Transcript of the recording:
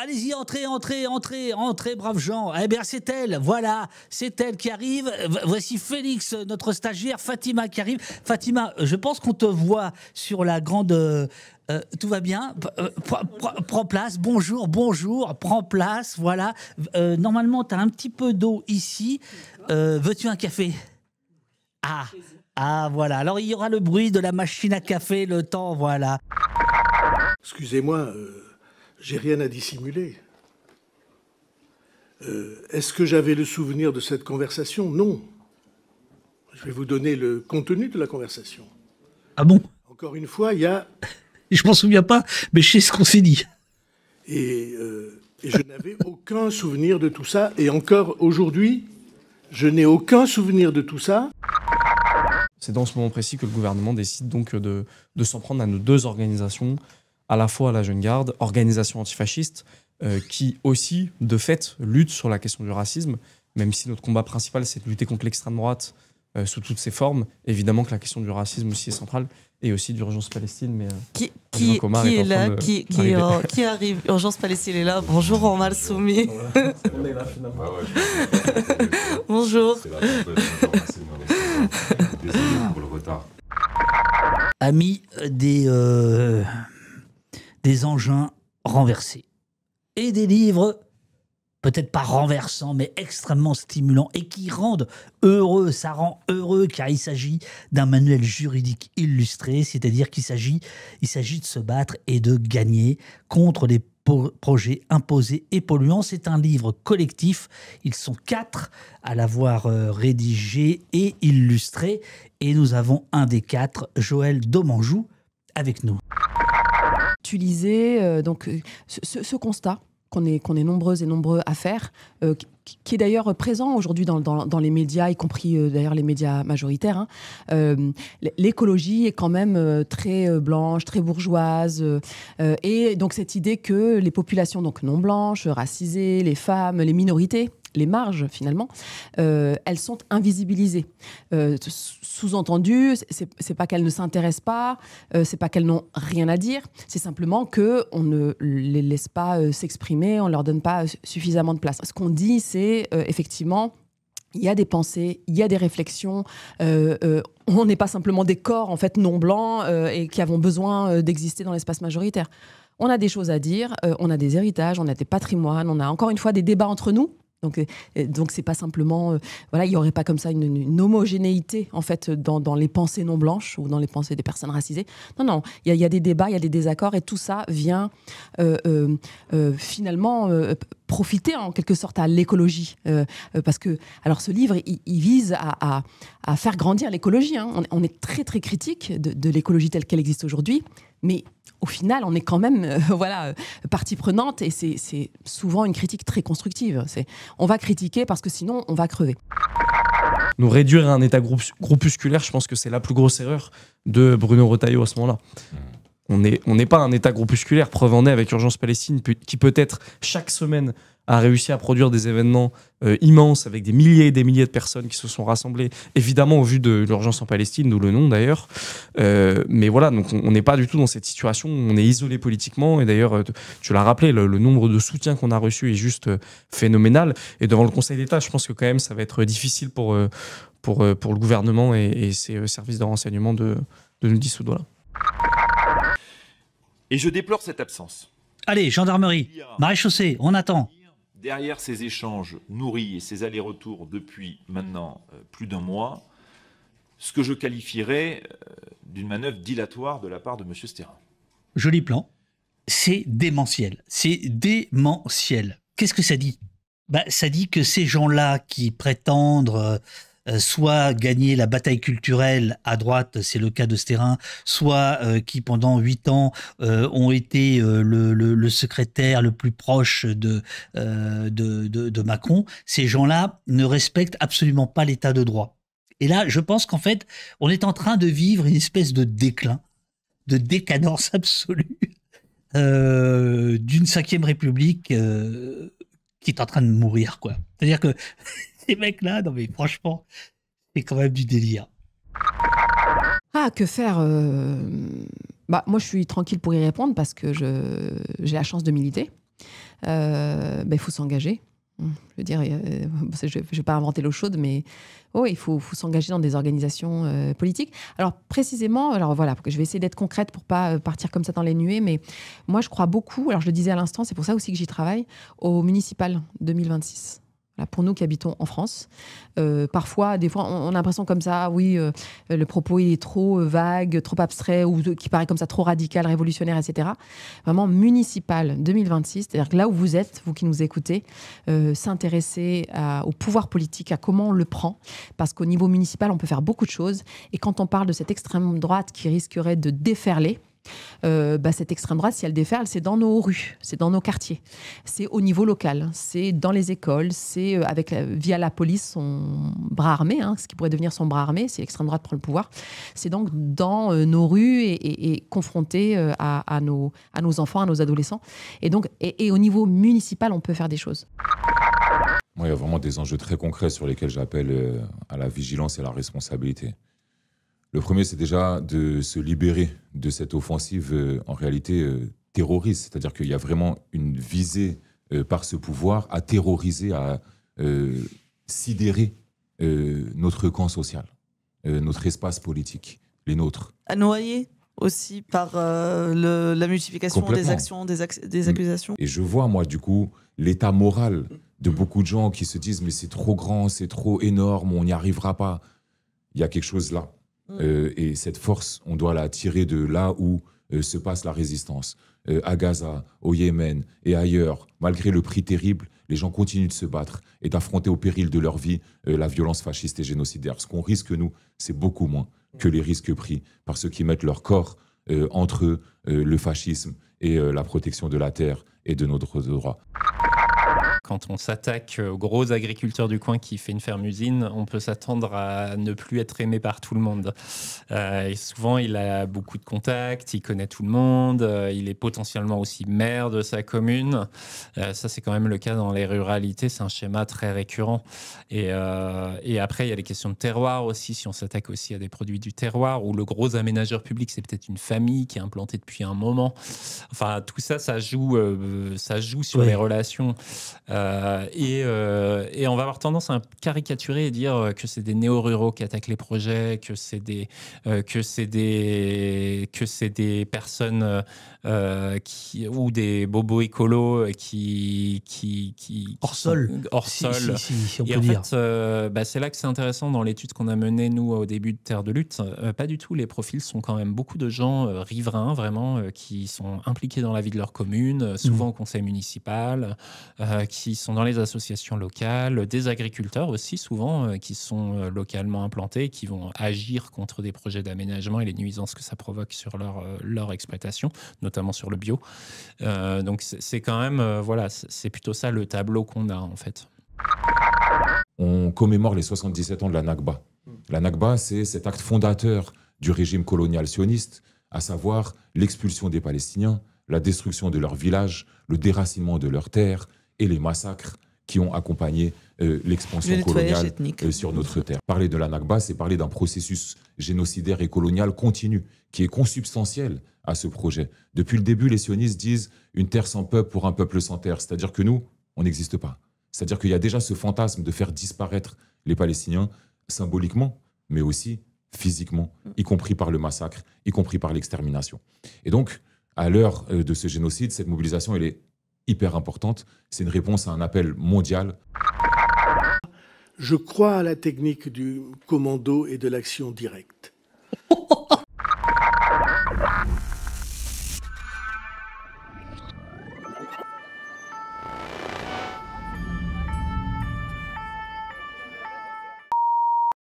allez-y, entrez, entrez, entrez, entrez, braves gens. Eh bien, c'est elle, voilà, c'est elle qui arrive. Voici Félix, notre stagiaire, Fatima qui arrive. Fatima, je pense qu'on te voit sur la grande... tout va bien. Prends place. Bonjour, bonjour. Prends place. Voilà. Normalement, tu as un petit peu d'eau ici. Veux-tu un café? Ah, voilà. Alors, il y aura le bruit de la machine à café, le temps, voilà. Excusez-moi, j'ai rien à dissimuler. Est-ce que j'avais le souvenir de cette conversation? Non. Je vais vous donner le contenu de la conversation. Ah bon? Encore une fois, il y a... Je m'en souviens pas, mais je sais ce qu'on s'est dit. Et je n'avais aucun souvenir de tout ça. Et encore aujourd'hui, je n'ai aucun souvenir de tout ça. C'est dans ce moment précis que le gouvernement décide donc de s'en prendre à nos deux organisations, à la fois la Jeune Garde, organisation antifasciste, qui aussi, de fait, lutte sur la question du racisme, même si notre combat principal, c'est de lutter contre l'extrême droite sous toutes ses formes. Évidemment que la question du racisme aussi est centrale, et aussi d'Urgence Palestine. Mais, qui est là, qui arrive? Urgence Palestine est là. Bonjour, Omar Soumi. On est là, finalement. Bonjour. Désolé pour le retard. Amis des engins renversés et des livres peut-être pas renversants, mais extrêmement stimulants et qui rendent heureux. Ça rend heureux car il s'agit d'un manuel juridique illustré, c'est-à-dire qu'il s'agit de se battre et de gagner contre les projets imposés et polluants. C'est un livre collectif. Ils sont 4 à l'avoir rédigé et illustré. Et nous avons un des 4, Joël Domanjou, avec nous. Utiliser ce constat qu'on est nombreuses et nombreux à faire, qui est d'ailleurs présent aujourd'hui dans les médias, y compris d'ailleurs les médias majoritaires. L'écologie est quand même très blanche, très bourgeoise. Et donc cette idée que les populations donc non blanches, racisées, les femmes, les minorités, les marges finalement, elles sont invisibilisées. Sous-entendu, c'est pas qu'elles ne s'intéressent pas, c'est pas qu'elles n'ont rien à dire, c'est simplement qu'on ne les laisse pas s'exprimer, on leur donne pas suffisamment de place. Ce qu'on dit, c'est effectivement, il y a des pensées, il y a des réflexions. On n'est pas simplement des corps en fait non blancs et qui avons besoin d'exister dans l'espace majoritaire. On a des choses à dire, on a des héritages, on a des patrimoines, on a encore une fois des débats entre nous. Donc c'est pas simplement voilà, il y aurait pas comme ça une homogénéité en fait dans les pensées non blanches ou dans les pensées des personnes racisées. Non, il y a des débats, il y a des désaccords et tout ça vient finalement profiter en quelque sorte à l'écologie parce que alors ce livre il vise à faire grandir l'écologie. Hein. On est très très critique de l'écologie telle qu'elle existe aujourd'hui, mais au final, on est quand même partie prenante et c'est souvent une critique très constructive. On va critiquer parce que sinon, on va crever. Nous réduire à un état groupusculaire, je pense que c'est la plus grosse erreur de Bruno Retailleau à ce moment-là. On n'est pas un état groupusculaire, preuve en est avec Urgence Palestine, qui peut-être chaque semaine a réussi à produire des événements immenses avec des milliers et des milliers de personnes qui se sont rassemblées, évidemment au vu de l'urgence en Palestine, d'où le nom d'ailleurs. Mais voilà, donc on n'est pas du tout dans cette situation, on est isolé politiquement, et d'ailleurs, tu l'as rappelé, le nombre de soutiens qu'on a reçu est juste phénoménal. Et devant le Conseil d'État, je pense que quand même ça va être difficile pour le gouvernement et ses services de renseignement de nous dissoudre. Voilà. Et je déplore cette absence. Allez, gendarmerie, maréchaussée, on attend. Derrière ces échanges nourris et ces allers-retours depuis maintenant plus d'1 mois, ce que je qualifierais d'une manœuvre dilatoire de la part de M. Stérin. Joli plan. C'est démentiel. C'est démentiel. Qu'est-ce que ça dit? Ça dit que ces gens-là qui prétendent soit gagner la bataille culturelle à droite, c'est le cas de Stérin, soit qui pendant 8 ans ont été le secrétaire le plus proche de Macron, ces gens-là ne respectent absolument pas l'état de droit. Et là, je pense qu'en fait, on est en train de vivre une espèce de déclin, de décadence absolue d'une 5e République qui est en train de mourir, quoi. C'est-à-dire que ces mecs-là, non mais franchement, c'est quand même du délire. Ah, que faire moi, je suis tranquille pour y répondre parce que j'ai la chance de militer. il faut s'engager. Je veux dire, je ne vais pas inventer l'eau chaude, mais il faut s'engager dans des organisations politiques. Alors précisément, je vais essayer d'être concrète pour ne pas partir comme ça dans les nuées, mais moi je crois beaucoup, alors je le disais à l'instant, c'est pour ça aussi que j'y travaille, au municipal 2026. Voilà, pour nous qui habitons en France. Parfois, des fois, on a l'impression comme ça, le propos il est trop vague, trop abstrait, ou qui paraît comme ça trop radical, révolutionnaire, etc. Vraiment, municipal 2026, c'est-à-dire que là où vous êtes, vous qui nous écoutez, s'intéresser au pouvoir politique, à comment on le prend, parce qu'au niveau municipal, on peut faire beaucoup de choses. Et quand on parle de cette extrême droite qui risquerait de déferler, cette extrême droite, si elle déferle, c'est dans nos rues, c'est dans nos quartiers, c'est au niveau local, c'est dans les écoles, c'est via la police, son bras armé, ce qui pourrait devenir son bras armé si l'extrême droite prend le pouvoir. C'est donc dans nos rues et confronté à nos enfants, à nos adolescents. Et donc, et au niveau municipal, on peut faire des choses. Moi, il y a vraiment des enjeux très concrets sur lesquels j'appelle à la vigilance et à la responsabilité. Le premier, c'est déjà de se libérer de cette offensive, en réalité, terroriste. C'est-à-dire qu'il y a vraiment une visée par ce pouvoir à terroriser, à sidérer notre camp social, notre espace politique, les nôtres. À noyer aussi par la multiplication des actions, des accusations. Et je vois, moi, du coup, l'état moral de beaucoup de gens qui se disent « mais c'est trop grand, c'est trop énorme, on n'y arrivera pas ». Il y a quelque chose là. Et cette force, on doit la tirer de là où se passe la résistance. À Gaza, au Yémen et ailleurs, malgré le prix terrible, les gens continuent de se battre et d'affronter au péril de leur vie la violence fasciste et génocidaire. Ce qu'on risque, nous, c'est beaucoup moins que les risques pris par ceux qui mettent leur corps entre eux, le fascisme et la protection de la terre et de nos droits. Quand on s'attaque aux gros agriculteurs du coin qui fait une ferme-usine, on peut s'attendre à ne plus être aimé par tout le monde. Et souvent, il a beaucoup de contacts, il connaît tout le monde, il est potentiellement aussi maire de sa commune. Ça, c'est quand même le cas dans les ruralités, c'est un schéma très récurrent. Et après, il y a les questions de terroir aussi, si on s'attaque aussi à des produits du terroir, où le gros aménageur public, c'est peut-être une famille qui est implantée depuis un moment. Enfin, tout ça, ça joue sur les relations. Et on va avoir tendance à caricaturer et dire que c'est des néo-ruraux qui attaquent les projets, que c'est des personnes ou des bobos écolos qui hors sol. Si, on et peut en dire. fait, c'est là que c'est intéressant dans l'étude qu'on a menée, nous, au début de Terre de Lutte. Pas du tout. Les profils sont quand même beaucoup de gens riverains, vraiment, qui sont impliqués dans la vie de leur commune, souvent au conseil municipal, qui sont dans les associations locales, des agriculteurs aussi, souvent, qui sont localement implantés, qui vont agir contre des projets d'aménagement et les nuisances que ça provoque sur leur exploitation, notamment sur le bio. Donc, c'est quand même, c'est plutôt ça le tableau qu'on a, en fait. On commémore les 77 ans de la Nakba. La Nakba, c'est cet acte fondateur du régime colonial sioniste, à savoir l'expulsion des Palestiniens, la destruction de leurs villages, le déracinement de leurs terres et les massacres qui ont accompagné l'expansion coloniale sur notre terre. Parler de la Nakba, c'est parler d'un processus génocidaire et colonial continu qui est consubstantiel à ce projet. Depuis le début, les sionistes disent « une terre sans peuple pour un peuple sans terre », c'est-à-dire que nous, on n'existe pas. C'est-à-dire qu'il y a déjà ce fantasme de faire disparaître les Palestiniens symboliquement, mais aussi physiquement, y compris par le massacre, y compris par l'extermination. Et donc, à l'heure de ce génocide, cette mobilisation, elle est hyper importante. C'est une réponse à un appel mondial. Je crois à la technique du commando et de l'action directe.